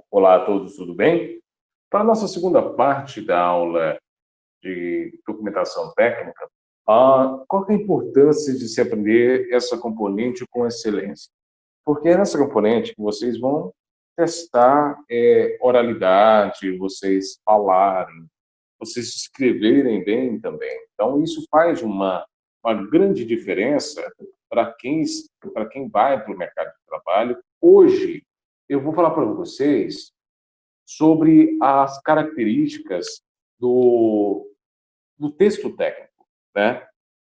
Olá a todos, tudo bem? Para a nossa segunda parte da aula de documentação técnica, qual que é a importância de se aprender essa componente com excelência? Porque é nessa componente que vocês vão testar oralidade, vocês falarem, vocês escreverem bem também. Então, isso faz uma grande diferença para quem vai para o mercado de trabalho. Hoje, eu vou falar para vocês sobre as características do texto técnico, né?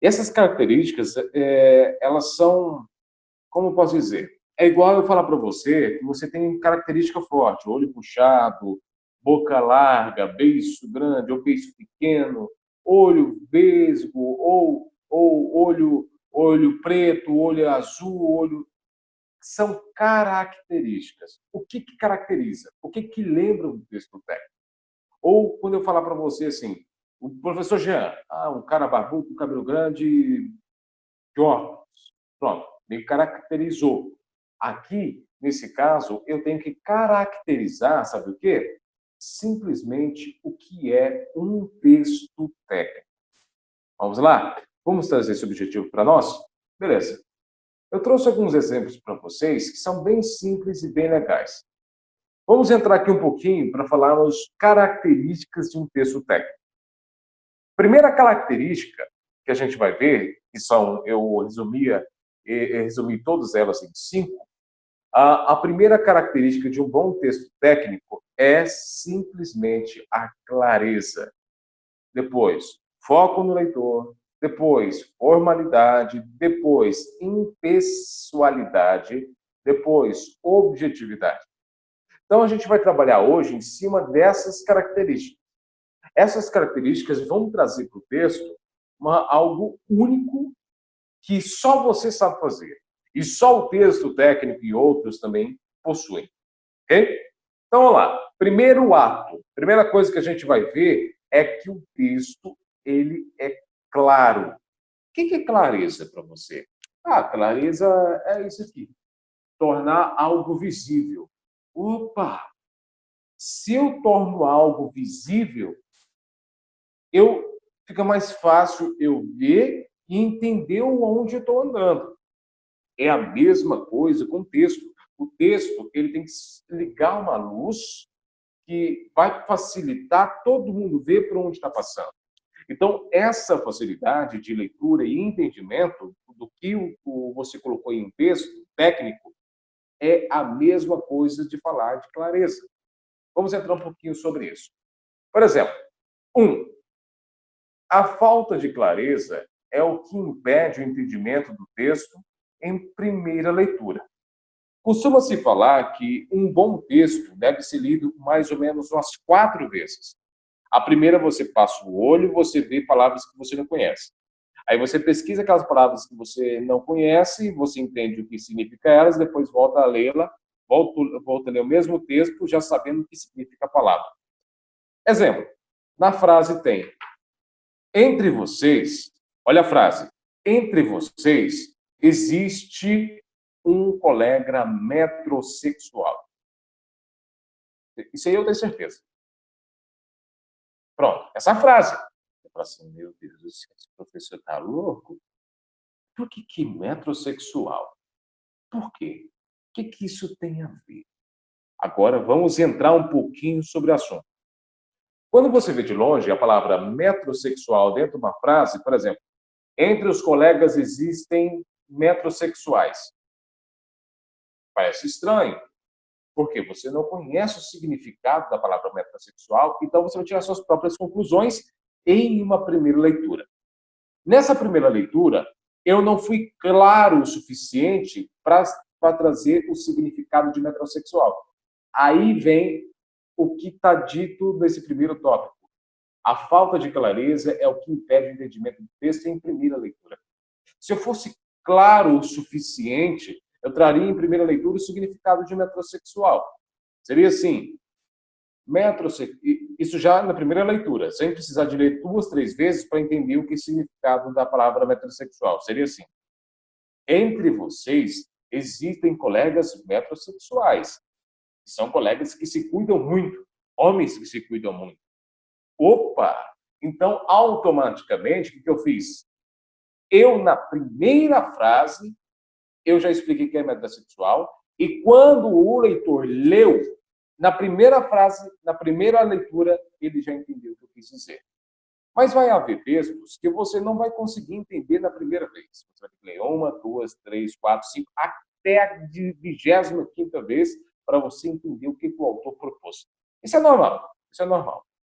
Essas características, elas são, como eu posso dizer, é igual eu falar para você que você tem característica forte, olho puxado, boca larga, beiço grande ou beiço pequeno, olho vesgo ou olho preto, olho azul, olho são características. O que caracteriza? O que lembra um texto técnico? Ou quando eu falar para você assim, o professor Jean, um cara barbudo, com cabelo grande, de óculos. Pronto, me caracterizou. Aqui, nesse caso, eu tenho que caracterizar, sabe o quê? Simplesmente o que é um texto técnico. Vamos lá? Vamos trazer esse objetivo para nós? Beleza. Eu trouxe alguns exemplos para vocês que são bem simples e bem legais. Vamos entrar aqui um pouquinho para falarmos características de um texto técnico. Primeira característica que a gente vai ver, que são, eu resumi todas elas em 5. A primeira característica de um bom texto técnico é simplesmente a clareza. Depois, foco no leitor. Depois, formalidade. Depois, impessoalidade. Depois, objetividade. Então, a gente vai trabalhar hoje em cima dessas características. Essas características vão trazer para o texto algo único que só você sabe fazer. E só o texto técnico e outros também possuem. Ok? Então, vamos lá. Primeiro ato. Primeira coisa que a gente vai ver é que o texto ele é claro. O que é clareza para você? Clareza é isso aqui. Tornar algo visível. Opa! Se eu torno algo visível, fica mais fácil eu ver e entender onde eu estou andando. É a mesma coisa com o texto. O texto ele tem que ligar uma luz que vai facilitar todo mundo ver por onde está passando. Então, essa facilidade de leitura e entendimento do que você colocou em um texto técnico é a mesma coisa de falar de clareza. Vamos entrar um pouquinho sobre isso. Por exemplo, a falta de clareza é o que impede o entendimento do texto em primeira leitura. Costuma-se falar que um bom texto deve ser lido mais ou menos umas 4 vezes. A primeira você passa o olho, você vê palavras que você não conhece. Aí você pesquisa aquelas palavras que você não conhece, você entende o que significa elas, depois volta a lê-la, volta a ler o mesmo texto, já sabendo o que significa a palavra. Exemplo, na frase tem, entre vocês, olha a frase, entre vocês existe um colega metrosexual. Isso aí eu tenho certeza. Pronto, essa frase. Eu falo assim, meu Deus, esse professor está louco? Por que metrosexual? Por quê? O que isso tem a ver? Agora vamos entrar um pouquinho sobre o assunto. Quando você vê de longe a palavra metrosexual dentro de uma frase, por exemplo, entre os colegas existem metrosexuais. Parece estranho, porque você não conhece o significado da palavra metrosexual, então você vai tirar suas próprias conclusões em uma primeira leitura. Nessa primeira leitura, eu não fui claro o suficiente para trazer o significado de metrosexual. Aí vem o que está dito nesse primeiro tópico. A falta de clareza é o que impede o entendimento do texto em primeira leitura. Se eu fosse claro o suficiente, eu traria em primeira leitura o significado de metrosexual. Seria assim, isso já na primeira leitura, sem precisar de ler 2, 3 vezes para entender o que é o significado da palavra metrosexual. Seria assim, entre vocês existem colegas metrosexuais. São colegas que se cuidam muito, homens que se cuidam muito. Opa! Então, automaticamente, o que eu fiz? Eu, na primeira frase, eu já expliquei que é metrosexual, e quando o leitor leu, na primeira frase, na primeira leitura, ele já entendeu o que eu quis dizer. Mas vai haver textos que você não vai conseguir entender na primeira vez. Você vai ter que ler uma, duas, três, quatro, cinco, até a 25ª vez para você entender o que o autor propôs. Isso é normal,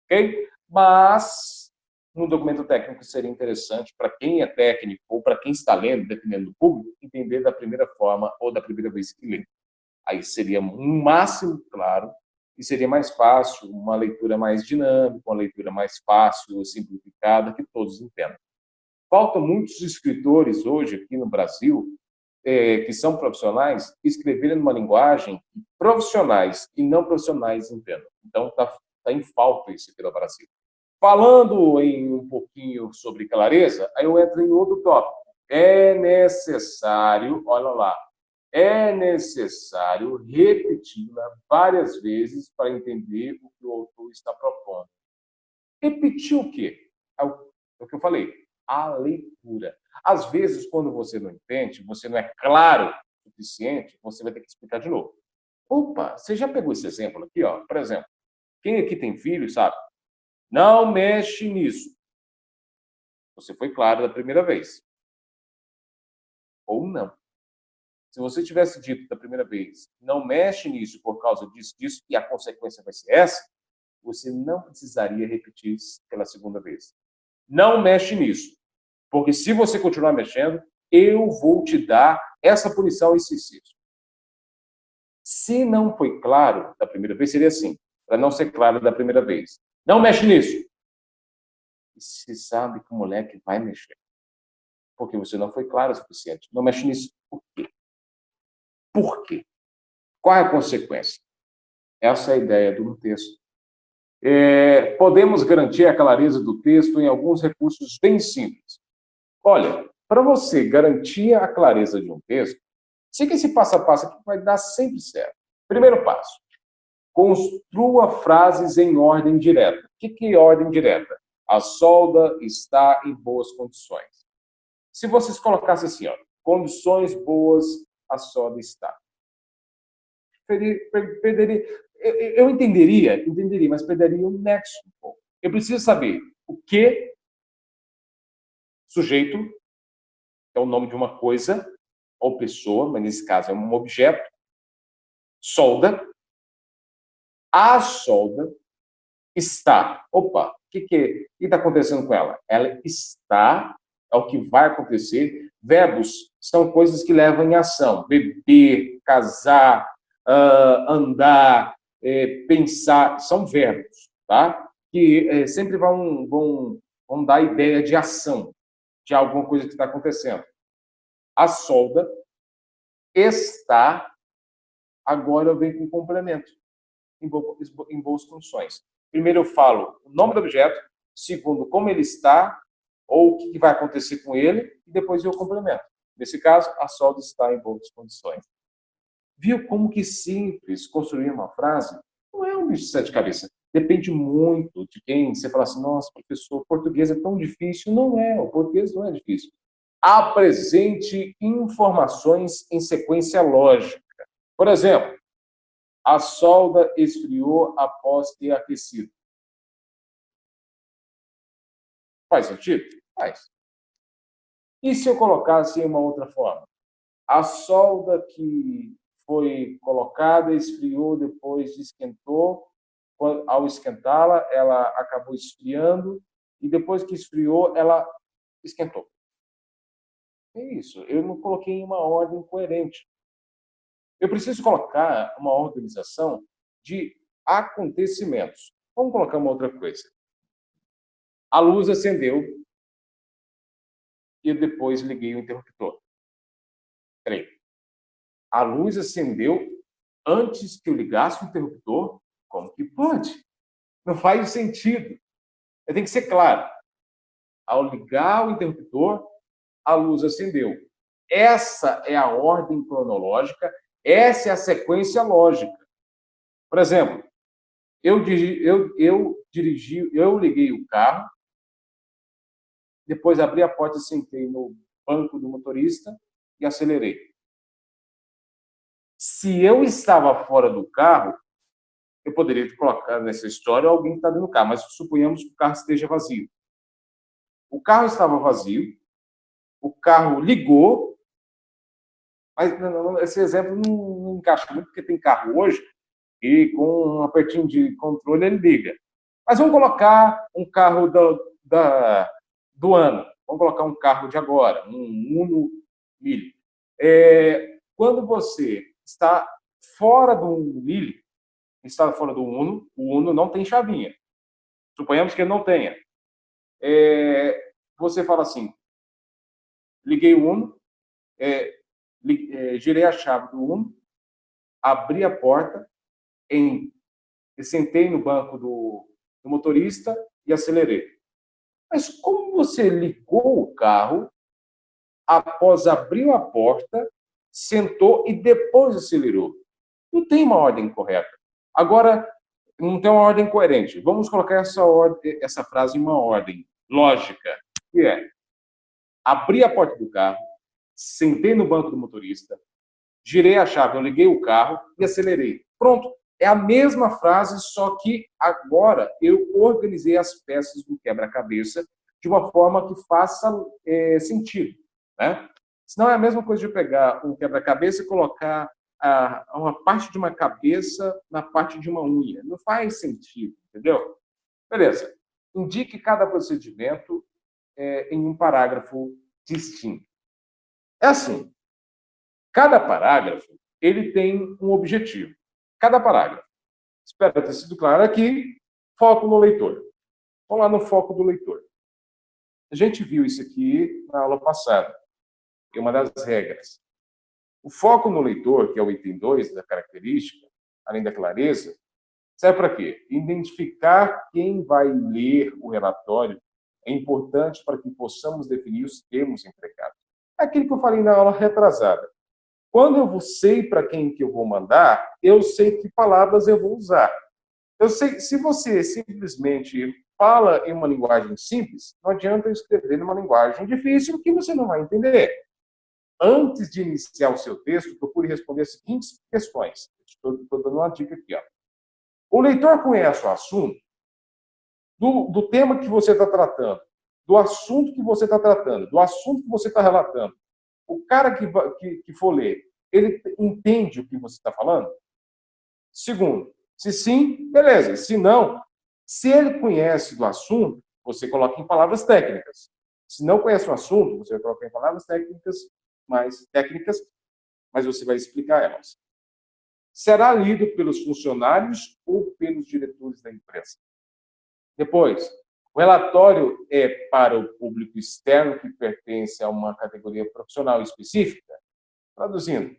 ok? Mas, no documento técnico, seria interessante para quem é técnico ou para quem está lendo, dependendo do público, entender da primeira forma ou da primeira vez que lê. Aí seria um máximo claro e seria mais fácil, uma leitura mais dinâmica, uma leitura mais fácil, simplificada, que todos entendam. Faltam muitos escritores hoje aqui no Brasil, que são profissionais, escreverem numa linguagem que profissionais e não profissionais entendam. Então, está em falta isso aqui no Brasil. Falando em um pouquinho sobre clareza, aí eu entro em outro tópico. É necessário, olha lá, é necessário repeti-la várias vezes para entender o que o autor está propondo. Repetir o quê? É o que eu falei, a leitura. Às vezes, quando você não entende, você não é claro o suficiente, você vai ter que explicar de novo. Opa, você já pegou esse exemplo aqui, ó? Por exemplo, quem aqui tem filho, sabe? Não mexe nisso. Você foi claro da primeira vez. Ou não. Se você tivesse dito da primeira vez, não mexe nisso por causa disso, e a consequência vai ser essa, você não precisaria repetir isso pela segunda vez. Não mexe nisso, porque se você continuar mexendo, eu vou te dar essa punição, isso. Se não foi claro da primeira vez, seria assim, para não ser claro da primeira vez. Não mexe nisso. E você sabe que o moleque vai mexer, porque você não foi claro o suficiente. Não mexe nisso. Por quê? Por quê? Qual é a consequência? Essa é a ideia de um texto. Podemos garantir a clareza do texto em alguns recursos bem simples. Olha, para você garantir a clareza de um texto, siga esse passo a passo que vai dar sempre certo. Primeiro passo, construa frases em ordem direta. O que é ordem direta? A solda está em boas condições. Se vocês colocassem assim, ó, condições boas, a solda está. Perderia, eu entenderia, mas perderia o nexo um pouco. Eu preciso saber o que, sujeito, é o nome de uma coisa ou pessoa, mas nesse caso é um objeto, solda, a solda está. Opa, o que está acontecendo com ela? Ela está, é o que vai acontecer. Verbos são coisas que levam em ação. Beber, casar, andar, pensar, são verbos, tá? Que sempre vão dar a ideia de ação, de alguma coisa que está acontecendo. A solda está, agora eu venho com complemento, em boas condições. Primeiro eu falo o nome do objeto, segundo, como ele está, ou o que vai acontecer com ele, e depois eu complemento. Nesse caso, a solda está em boas condições. Viu como que simples construir uma frase? Não é um bicho de sete cabeças. Depende muito de quem você fala assim, nossa, professor, português é tão difícil. Não é, o português não é difícil. Apresente informações em sequência lógica. Por exemplo, a solda esfriou após ter aquecido. Faz sentido? Faz. E se eu colocasse em uma outra forma? A solda que foi colocada esfriou, depois esquentou. Ao esquentá-la, ela acabou esfriando e depois que esfriou, ela esquentou. É isso. Eu não coloquei em uma ordem coerente. Eu preciso colocar uma organização de acontecimentos. Vamos colocar uma outra coisa. A luz acendeu e depois liguei o interruptor. Peraí. A luz acendeu antes que eu ligasse o interruptor? Como que pode? Não faz sentido. Eu tenho que ser claro. Ao ligar o interruptor, a luz acendeu. Essa é a ordem cronológica, essa é a sequência lógica. Por exemplo, eu liguei o carro, depois abri a porta e sentei no banco do motorista e acelerei. Se eu estava fora do carro, eu poderia colocar nessa história alguém que está dentro do carro, mas suponhamos que o carro esteja vazio. O carro estava vazio, o carro ligou, mas esse exemplo não encaixa muito, porque tem carro hoje e com um apertinho de controle ele liga. Mas vamos colocar um carro do ano, vamos colocar um carro de agora, um Uno 1000. Quando você está fora do Uno 1000, está fora do Uno, o Uno não tem chavinha. Suponhamos que ele não tenha. Você fala assim, liguei o Uno, girei a chave do Uno, abri a porta, sentei no banco do motorista e acelerei. Mas como você ligou o carro, após abrir a porta, sentou e depois acelerou? Não tem uma ordem correta. Agora, não tem uma ordem coerente. Vamos colocar essa frase em uma ordem lógica, que é: abri a porta do carro, sentei no banco do motorista, girei a chave, eu liguei o carro e acelerei. Pronto. É a mesma frase, só que agora eu organizei as peças do quebra-cabeça de uma forma que faça sentido, né? Senão é a mesma coisa de pegar um quebra-cabeça e colocar uma parte de uma cabeça na parte de uma unha. Não faz sentido, entendeu? Beleza. Indique cada procedimento em um parágrafo distinto. É assim, cada parágrafo ele tem um objetivo. Cada parágrafo. Espero ter sido claro aqui. Foco no leitor. Vamos lá no foco do leitor. A gente viu isso aqui na aula passada. É uma das regras. O foco no leitor, que é o item 2 da característica, além da clareza, serve para quê? Identificar quem vai ler o relatório é importante para que possamos definir os termos empregados. É aquilo que eu falei na aula retrasada. Quando eu sei para quem que eu vou mandar, eu sei que palavras eu vou usar. Eu sei, se você simplesmente fala em uma linguagem simples, não adianta eu escrever numa linguagem difícil que você não vai entender. Antes de iniciar o seu texto, procure responder as seguintes questões. Estou dando uma dica aqui. Ó. O leitor conhece o assunto do tema que você está tratando, do assunto que você está tratando, do assunto que você está relatando. O cara que for ler, ele entende o que você está falando? Segundo, se sim, beleza. Se não, se ele conhece do assunto, você coloca em palavras técnicas. Se não conhece o assunto, você vai colocar em palavras técnicas, mas você vai explicar elas. Será lido pelos funcionários ou pelos diretores da empresa? Depois, o relatório é para o público externo que pertence a uma categoria profissional específica? Traduzindo,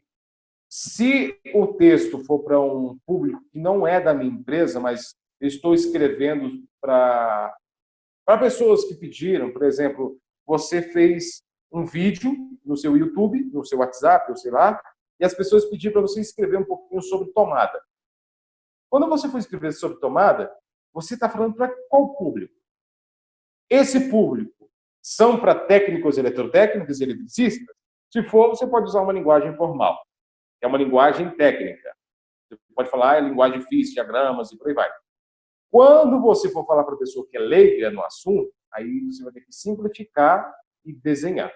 se o texto for para um público que não é da minha empresa, mas eu estou escrevendo para pessoas que pediram, por exemplo, você fez um vídeo no seu YouTube, no seu WhatsApp, ou sei lá, e as pessoas pediram para você escrever um pouquinho sobre tomada. Quando você for escrever sobre tomada, você está falando para qual público? Esse público são para técnicos eletrotécnicos e eletricistas? Se for, você pode usar uma linguagem formal, que é uma linguagem técnica. Você pode falar linguagem física, diagramas e por aí vai. Quando você for falar para a pessoa que é leiga no assunto, aí você vai ter que simplificar e desenhar.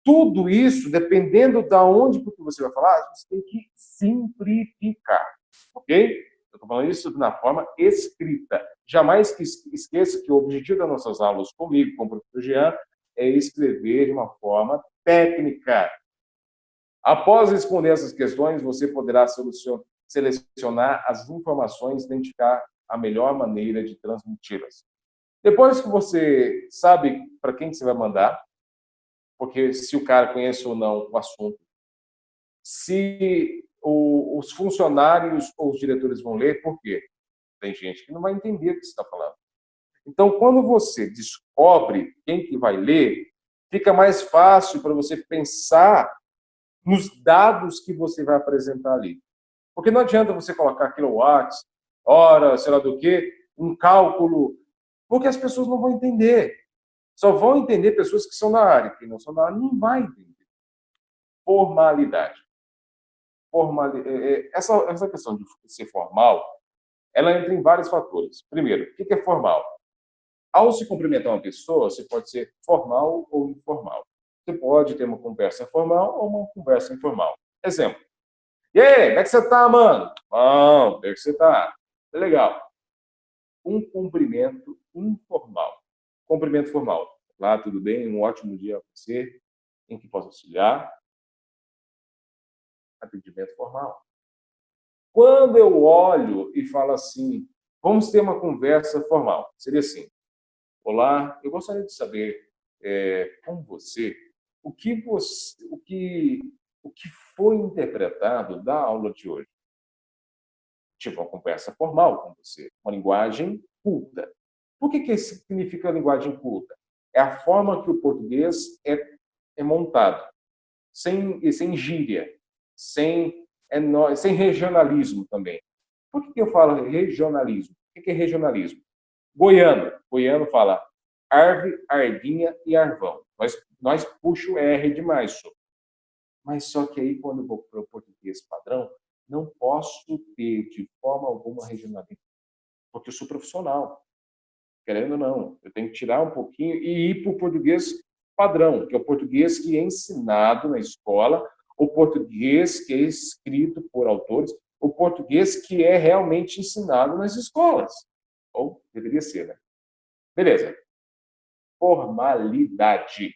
Tudo isso, dependendo de onde que você vai falar, você tem que simplificar, ok? Eu estou falando isso na forma escrita. Jamais que esqueça que o objetivo das nossas aulas comigo, com o professor Jean, é escrever de uma forma técnica. Após responder essas questões, você poderá selecionar as informações e identificar a melhor maneira de transmiti-las. Depois que você sabe para quem que você vai mandar, porque se o cara conhece ou não o assunto, se os funcionários ou os diretores vão ler, por quê? Tem gente que não vai entender o que você está falando. Então, quando você descobre quem que vai ler, fica mais fácil para você pensar nos dados que você vai apresentar ali. Porque não adianta você colocar quilowatts, hora, sei lá do que, um cálculo, porque as pessoas não vão entender. Só vão entender pessoas que são da área. Quem não são da área não vai entender. Formalidade. Essa questão de ser formal, ela entra em vários fatores. Primeiro, o que é formal? Ao se cumprimentar uma pessoa, você pode ser formal ou informal. Você pode ter uma conversa formal ou uma conversa informal. Exemplo. E aí, como é que você tá, mano? Bom, como é que você tá? Legal. Um cumprimento informal. Cumprimento formal. Lá, tudo bem? Um ótimo dia a você. Em que posso auxiliar? Atendimento formal. Quando eu olho e falo assim, vamos ter uma conversa formal. Seria assim, olá, eu gostaria de saber com você o que foi interpretado da aula de hoje. Tipo, uma conversa formal com você, uma linguagem culta. Por que isso significa linguagem culta? É a forma que o português é montado, sem gíria, sem regionalismo também. Por que eu falo regionalismo? O que é regionalismo? Goiano fala arve, arvinha e arvão. Nós puxa o R demais, só. Mas só que aí, quando eu vou para o português padrão, não posso ter, de forma alguma, regionalismo. Porque eu sou profissional. Querendo ou não, eu tenho que tirar um pouquinho e ir para o português padrão, que é o português que é ensinado na escola, o português que é escrito por autores, o português que é realmente ensinado nas escolas. Ou deveria ser, né? Beleza. Formalidade.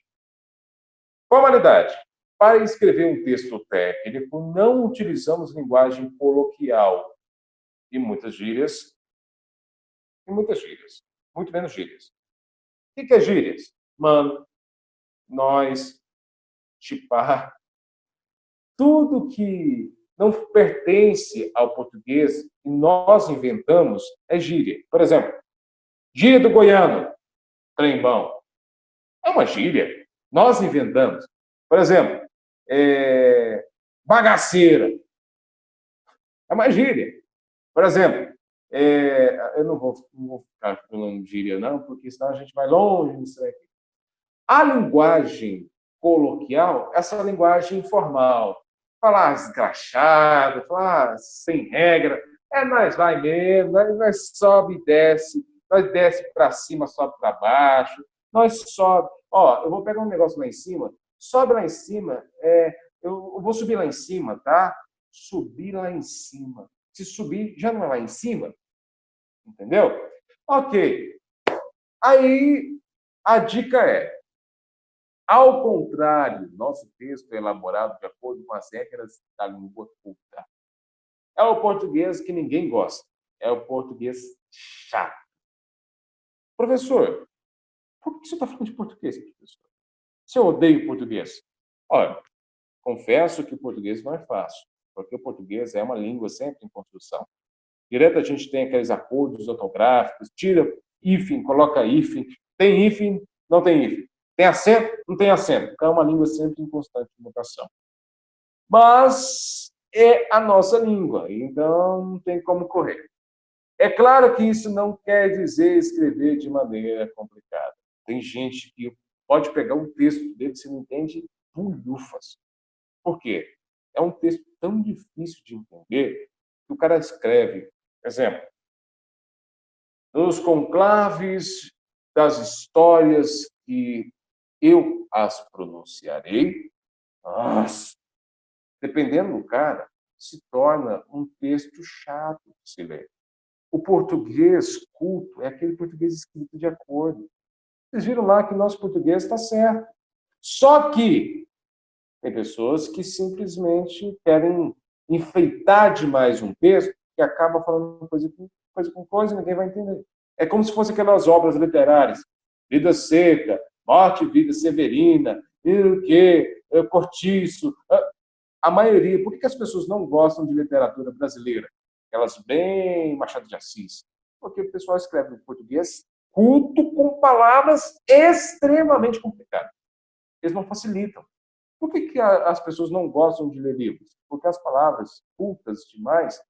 Formalidade. Para escrever um texto técnico, não utilizamos linguagem coloquial e muitas gírias, muito menos gírias. O que é gírias? Mano, nós, tipar, tudo que não pertence ao português e nós inventamos é gíria. Por exemplo, gíria do goiano, trembão. É uma gíria. Nós inventamos. Por exemplo, bagaceira. É uma gíria. Por exemplo, eu não vou ficar falando gíria, não, porque senão a gente vai longe nisso aqui. A linguagem coloquial, essa linguagem informal, falar escrachado, falar sem regra, nós vai mesmo, nós sobe e desce, nós desce para cima, sobe para baixo, nós sobe. Ó, eu vou pegar um negócio lá em cima, sobe lá em cima, eu vou subir lá em cima, tá? Subir lá em cima. Se subir, já não é lá em cima, entendeu? Ok. Aí, a dica é, ao contrário, nosso texto é elaborado de acordo com as regras da língua culta. É o português que ninguém gosta. É o português chato. Professor, por que você está falando de português, professor? Se eu odeio português? Olha, confesso que o português não é fácil, porque o português é uma língua sempre em construção. Direto a gente tem aqueles acordos ortográficos, tira hífen, coloca hífen, tem hífen, não tem hífen. Tem acento, não tem acento. Então é uma língua sempre em constante mutação. Mas é a nossa língua, então não tem como correr. É claro que isso não quer dizer escrever de maneira complicada. Tem gente que pode pegar um texto dele, você não entende, bulhufas. Por quê? É um texto tão difícil de entender que o cara escreve, por exemplo, nos conclaves das histórias que eu as pronunciarei, nossa, dependendo do cara, se torna um texto chato de se ler. O português culto é aquele português escrito de acordo. Vocês viram lá que o nosso português está certo. Só que tem pessoas que simplesmente querem enfeitar demais um texto e acaba falando coisa com coisa e ninguém vai entender. É como se fosse aquelas obras literárias. Vida Seca, Morte e Vida Severina, e o quê? Cortiço. A maioria, por que as pessoas não gostam de literatura brasileira? Elas bem Machado de Assis. Porque o pessoal escreve em português culto com palavras extremamente complicadas. Eles não facilitam. Por que as pessoas não gostam de ler livros? porque as palavras cultas demais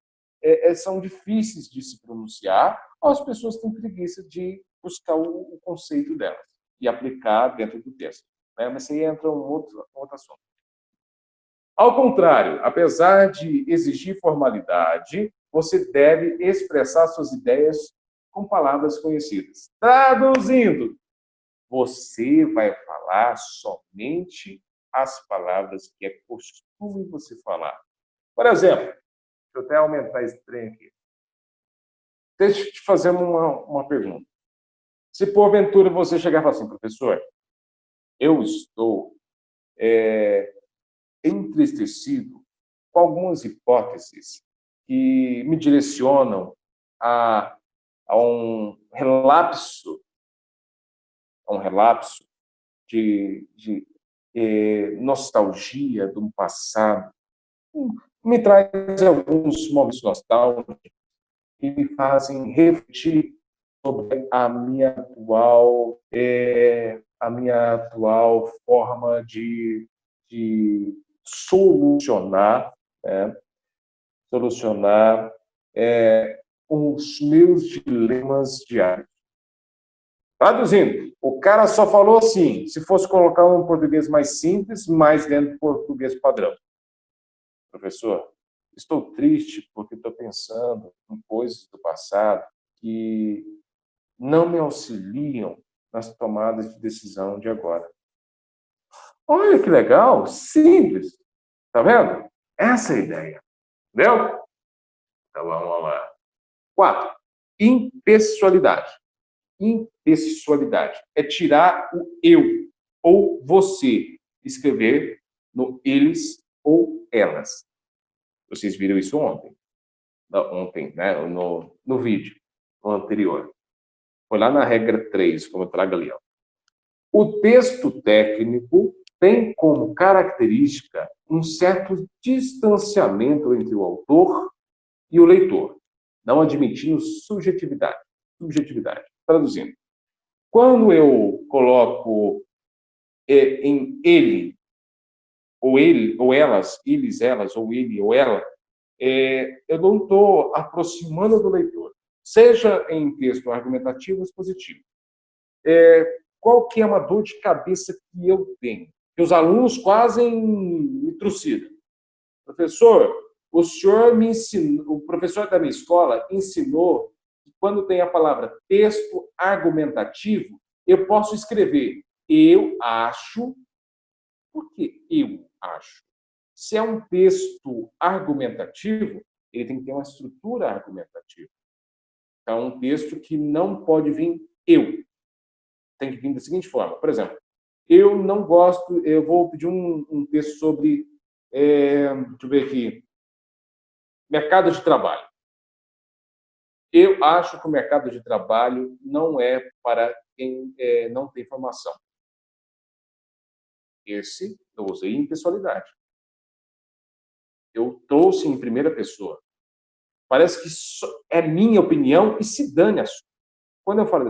são difíceis de se pronunciar, ou as pessoas têm preguiça de buscar o conceito delas e aplicar dentro do texto. Né? Mas aí entra outro assunto. Ao contrário, apesar de exigir formalidade, você deve expressar suas ideias com palavras conhecidas. Traduzindo, você vai falar somente as palavras que é costume você falar. Por exemplo, deixa eu até aumentar esse trem aqui. Deixa eu te fazer uma pergunta. Se porventura você chegar e falar assim, professor, eu estou entristecido com algumas hipóteses que me direcionam a um relapso de nostalgia de um passado. Me traz alguns momentos nostálgicos que me fazem refletir sobre a minha atual forma de solucionar, né? Solucionar os meus dilemas diários. Traduzindo, o cara só falou assim, se fosse colocar um português mais simples, mais dentro do português padrão. Professor, estou triste porque estou pensando em coisas do passado que não me auxiliam nas tomadas de decisão de agora. Olha que legal, simples. Tá vendo? Essa é a ideia. Entendeu? Então vamos lá. 4. Impessoalidade. Impessoalidade é tirar o eu ou você, escrever no eles ou elas. Vocês viram isso ontem. Ontem, né? No vídeo, no anterior. Foi lá na regra 3, como eu trago ali. Ó. O texto técnico tem como característica um certo distanciamento entre o autor e o leitor, não admitindo subjetividade. Traduzindo, quando eu coloco em ele, ou elas, eles, elas, ou ele, ou ela, eu não estou aproximando do leitor, seja em texto argumentativo ou expositivo. Qual que é uma dor de cabeça que eu tenho? Que os alunos quase me trucidam. Professor, o senhor me ensinou, o professor da minha escola ensinou que quando tem a palavra texto argumentativo, eu posso escrever eu acho. Por que eu acho? Se é um texto argumentativo, ele tem que ter uma estrutura argumentativa. É um texto que não pode vir eu. Tem que vir da seguinte forma. Por exemplo, eu não gosto, eu vou pedir um texto sobre, deixa eu ver aqui, mercado de trabalho. Eu acho que o mercado de trabalho não é para quem não tem formação. Esse eu usei em pessoalidade. Eu trouxe em primeira pessoa. Parece que é minha opinião e se dane a sua. Quando eu falo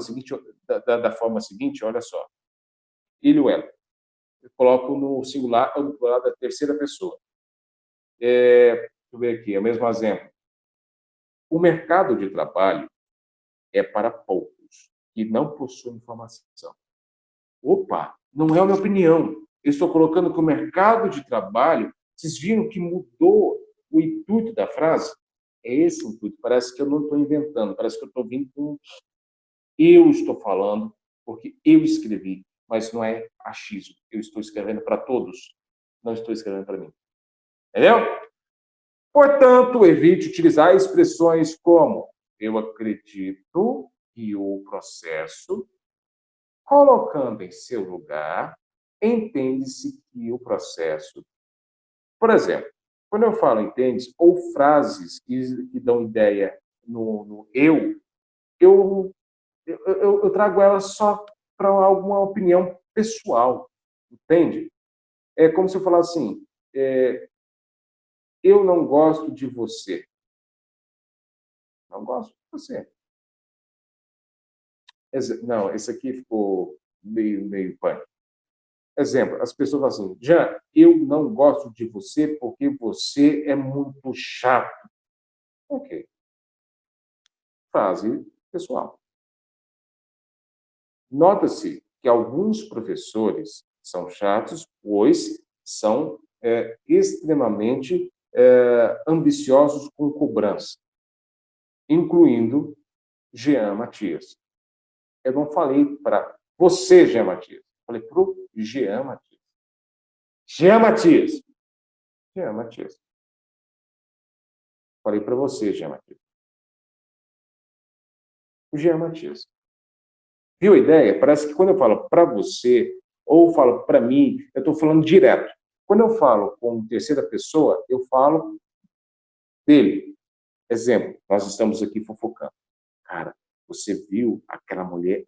da forma seguinte, olha só. Ele ou ela. Eu coloco no singular ou no plural da terceira pessoa. Deixa eu ver aqui, é o mesmo exemplo. O mercado de trabalho é para poucos que não possuem formação. Opa, não é a minha opinião. Eu estou colocando que o mercado de trabalho, vocês viram que mudou o intuito da frase? É esse o intuito. Parece que eu não estou inventando, parece que eu estou vindo com eu estou falando, porque eu escrevi, mas não é achismo. Eu estou escrevendo para todos, não estou escrevendo para mim. Entendeu? Portanto, evite utilizar expressões como eu acredito que o processo, colocando em seu lugar, entende-se que o processo. Por exemplo, quando eu falo entende, ou frases que dão ideia no eu trago elas só para alguma opinião pessoal, entende? É como se eu falasse assim, eu não gosto de você. Não gosto de você. Não, esse aqui ficou meio pânico. Exemplo, as pessoas falam assim, Jean, eu não gosto de você porque você é muito chato. Ok. Frase pessoal. Nota-se que alguns professores são chatos, pois são extremamente ambiciosos com cobrança, incluindo Jean Matias. Eu não falei para você, Jean Matias. Falei para o Jean Matias. Jean Matias. Jean Matias. Falei para você, Jean Matias. O Jean Matias. Viu a ideia? Parece que quando eu falo para você ou falo para mim, eu estou falando direto. Quando eu falo com terceira pessoa, eu falo dele. Exemplo, nós estamos aqui fofocando. Cara, você viu aquela mulher?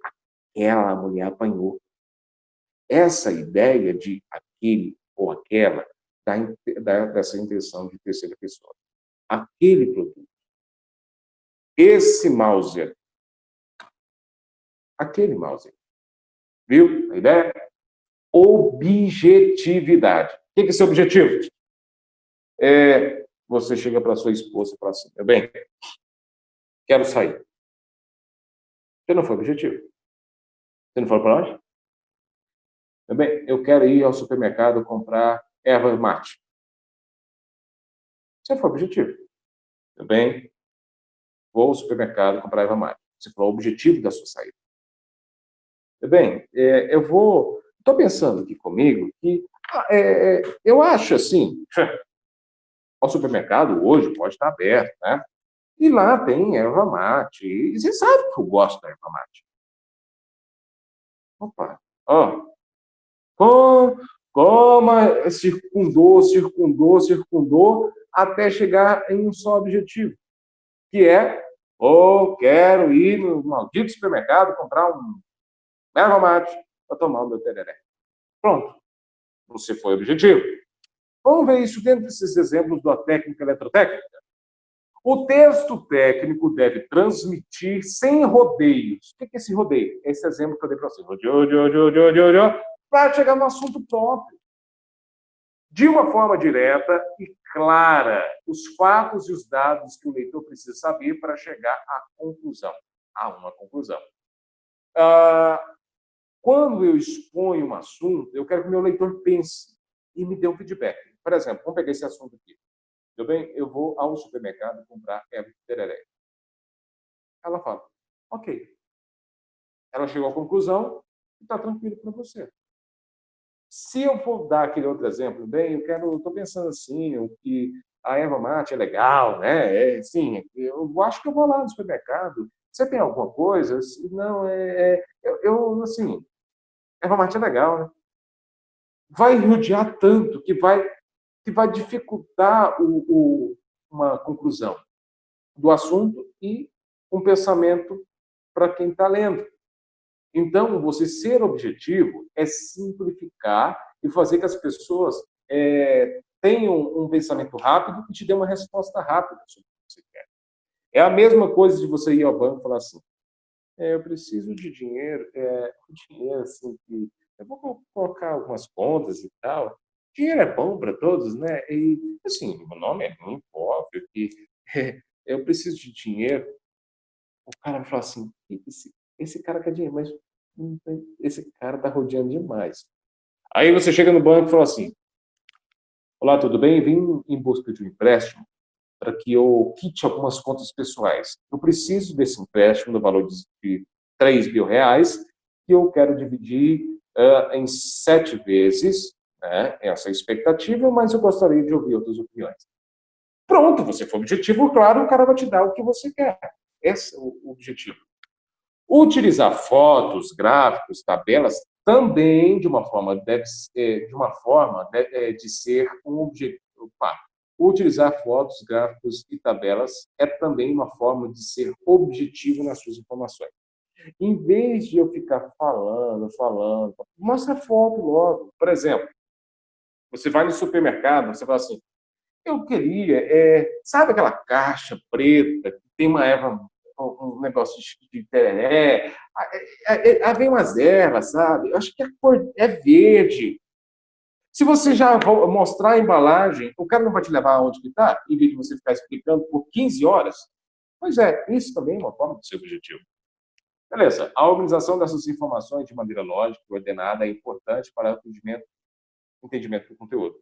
Aquela mulher apanhou. Essa ideia de aquele ou aquela dessa intenção de terceira pessoa. Aquele produto. Esse Mauser. Aquele Mauser. Viu a ideia? Objetividade. O que é esse objetivo? Você chega para sua esposa e fala assim, meu bem, quero sair. Você não foi objetivo. Você não falou para onde? Meu bem, eu quero ir ao supermercado comprar erva mate. Você foi objetivo. Meu bem, vou ao supermercado comprar erva mate. Você falou o objetivo da sua saída. Meu bem, eu vou... Estou pensando aqui comigo que eu acho assim, o supermercado hoje pode estar aberto, né? E lá tem erva mate. E você sabe que eu gosto da erva mate. Opa, ó, coma, circundou, até chegar em um só objetivo, que é, quero ir no maldito supermercado comprar um erva mate para tomar o meu tereré. Pronto, você foi objetivo. Vamos ver isso dentro desses exemplos da técnica eletrotécnica. O texto técnico deve transmitir sem rodeios. O que é esse rodeio? Esse exemplo que eu dei para você. Para chegar no assunto próprio. De uma forma direta e clara, os fatos e os dados que o leitor precisa saber para chegar à conclusão. A uma conclusão. Quando eu exponho um assunto, eu quero que o meu leitor pense e me dê um feedback. Por exemplo, vamos pegar esse assunto aqui. Tudo bem? Eu vou ao supermercado comprar erva de tereré. Ela fala, ok. Ela chegou à conclusão e está tranquilo para você. Se eu for dar aquele outro exemplo, bem, estou pensando assim, que a erva mate é legal, né? Sim, eu acho que eu vou lá no supermercado. Você tem alguma coisa? Não, assim, erva mate é legal, né? Vai rodear tanto que vai dificultar uma conclusão do assunto e um pensamento para quem está lendo. Então, você ser objetivo é simplificar e fazer que as pessoas tenham um pensamento rápido e te dê uma resposta rápida sobre o que você quer. É a mesma coisa de você ir ao banco e falar assim, eu preciso de dinheiro, dinheiro assim, que eu vou colocar algumas contas e tal. Dinheiro é bom para todos, né? E, assim, meu nome é muito óbvio que eu preciso de dinheiro. O cara vai falar assim, esse cara quer dinheiro, mas esse cara está rodeando demais. Aí você chega no banco e fala assim, olá, tudo bem? Vim em busca de um empréstimo para que eu quite algumas contas pessoais. Eu preciso desse empréstimo no valor de R$ 3.000 que eu quero dividir em 7 vezes, né? Essa é a expectativa, mas eu gostaria de ouvir outras opiniões. Pronto, você foi objetivo, claro, o cara vai te dar o que você quer. Esse é o objetivo. Utilizar fotos, gráficos, tabelas também de uma forma de ser um objetivo. Utilizar fotos, gráficos e tabelas é também uma forma de ser objetivo nas suas informações. Em vez de eu ficar falando, mostra foto logo. Por exemplo, você vai no supermercado, você fala assim, eu queria, sabe aquela caixa preta que tem uma erva, um negócio de tereré, vem umas ervas, sabe? Eu acho que a cor é verde. Se você já mostrar a embalagem, o cara não vai te levar aonde que está, em vez de você ficar explicando por 15 horas? Pois é, isso também é uma forma de ser objetivo. Beleza, a organização dessas informações de maneira lógica e ordenada é importante para o entendimento do conteúdo.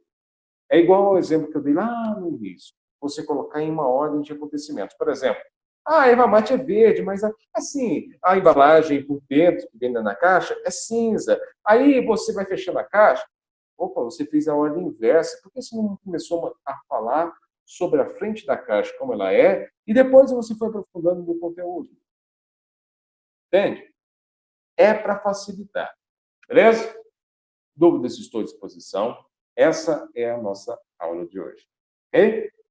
É igual ao exemplo que eu dei lá no início. Você colocar em uma ordem de acontecimentos. Por exemplo, a erva mate é verde, mas assim, a embalagem por dentro, que vem na caixa, é cinza. Aí você vai fechando a caixa, opa, você fez a ordem inversa. Por que você não começou a falar sobre a frente da caixa, como ela é, e depois você foi aprofundando no conteúdo? Entende? É para facilitar. Beleza? Dúvidas, estou à disposição. Essa é a nossa aula de hoje. Ok?